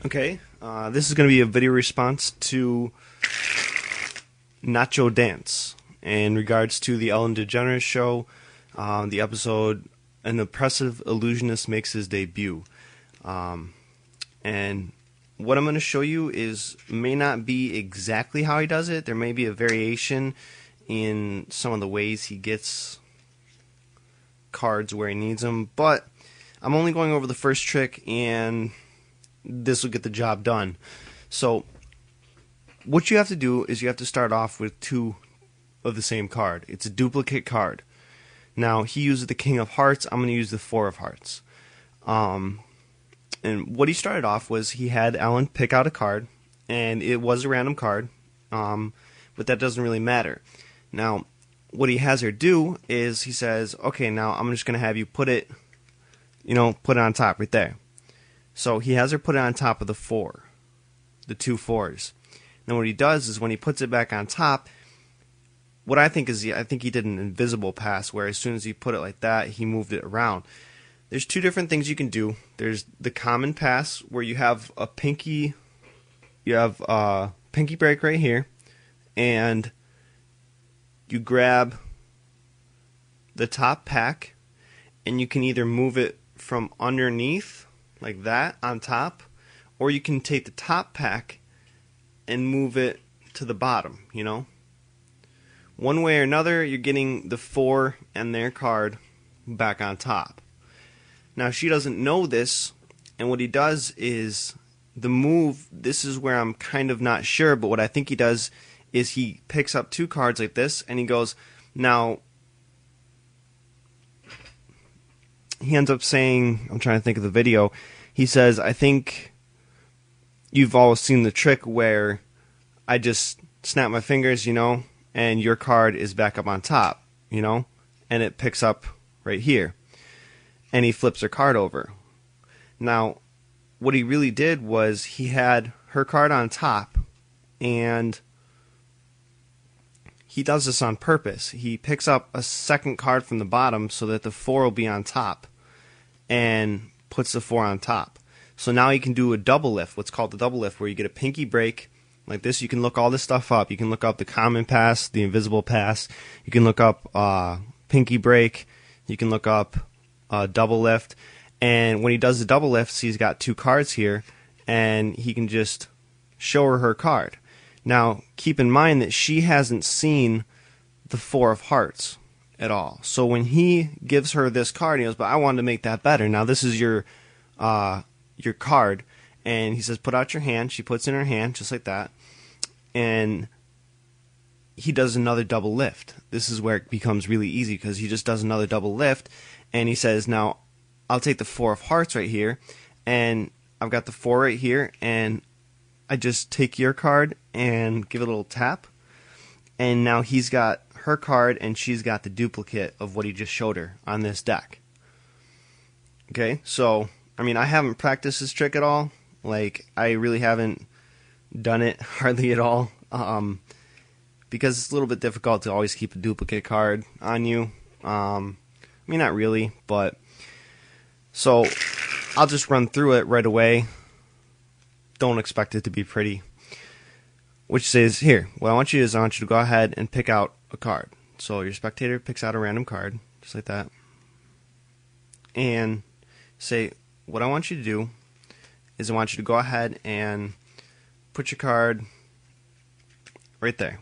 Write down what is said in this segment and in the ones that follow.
Okay, this is going to be a video response to Nacho Dance in regards to the Ellen DeGeneres show, the episode An Oppressive Illusionist Makes His Debut. And what I'm going to show you may not be exactly how he does it. There may be a variation in some of the ways he gets cards where he needs them, but I'm only going over the first trick and this will get the job done. So what you have to do is you have to start off with two of the same card. It's a duplicate card. Now he uses the King of Hearts. I'm going to use the Four of Hearts. And what he started off was he had Ellen pick out a card, and it was a random card, but that doesn't really matter. Now what he has her do is he says, okay, now I'm just going to have you put it on top right there. So he has her put it on top of the two fours. Now what he does is when he puts it back on top, what I think he did an invisible pass where as soon as he put it like that, he moved it around. There's two different things you can do. There's the common pass where you have a pinky break right here, and you grab the top pack, and you can either move it from underneath like that on top, or you can take the top pack and move it to the bottom, One way or another, you're getting the four and their card back on top. Now she doesn't know this, and what he does is the move, this is where I'm kind of not sure, but what I think he does is he picks up two cards like this, and he goes, now he ends up saying, I'm trying to think of the video, he says, I think you've all seen the trick where I just snap my fingers, and your card is back up on top, and it picks up right here. And he flips her card over. Now, what he really did was he had her card on top, and he does this on purpose. He picks up a second card from the bottom so that the four will be on top, and puts the four on top. So now you can do a double lift, what's called the double lift, where you get a pinky break like this. You can look all this stuff up. You can look up the common pass, the invisible pass. You can look up pinky break. You can look up double lift. And when he does the double lift, he's got two cards here, and he can just show her card. Now, keep in mind that she hasn't seen the Four of Hearts at all. So when he gives her this card, he goes, but I wanted to make that better. Now this is your card. And he says, put out your hand. She puts in her hand, just like that. And he does another double lift. This is where it becomes really easy, because he just does another double lift. And he says, now, I'll take the Four of Hearts right here. And I've got the four right here. And I just take your card and give it a little tap. And now he's got her card, and she's got the duplicate of what he just showed her on this deck. Okay, so, I haven't practiced this trick at all. I really haven't done it hardly at all, because it's a little bit difficult to always keep a duplicate card on you. Not really, but so I'll just run through it right away. Don't expect it to be pretty. Which says here, what I want you to go ahead and pick out a card. So your spectator picks out a random card, just like that, and say, what I want you to do is I want you to go ahead and put your card right there.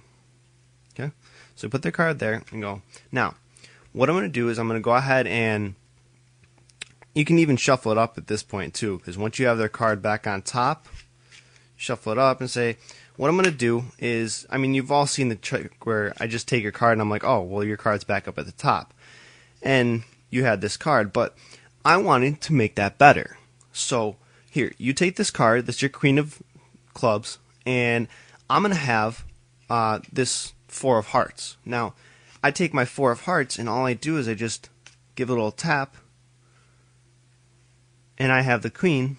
Okay? So put their card there and go. Now, what I'm going to do is I'm going to go ahead and you can even shuffle it up at this point too, because once you have their card back on top, shuffle it up and say, what I'm going to do is, you've all seen the trick where I just take your card and I'm like, oh, well, your card's back up at the top. And you had this card, but I wanted to make that better. So here, you take this card, that's your Queen of Clubs, and I'm going to have this Four of Hearts. Now, I take my Four of Hearts, and all I do is I just give it a little tap, and I have the Queen,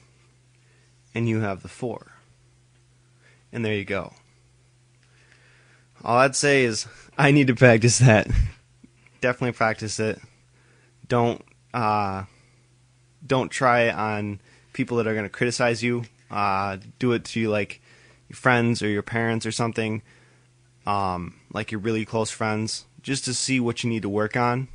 and you have the Four. And there you go. All I'd say is I need to practice that. Definitely practice it. Don't try it on people that are going to criticize you. Do it to like your friends or your parents or something, like your really close friends, just to see what you need to work on.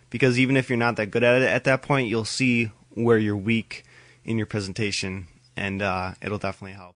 Because even if you're not that good at it at that point, you'll see where you're weak in your presentation, and it'll definitely help.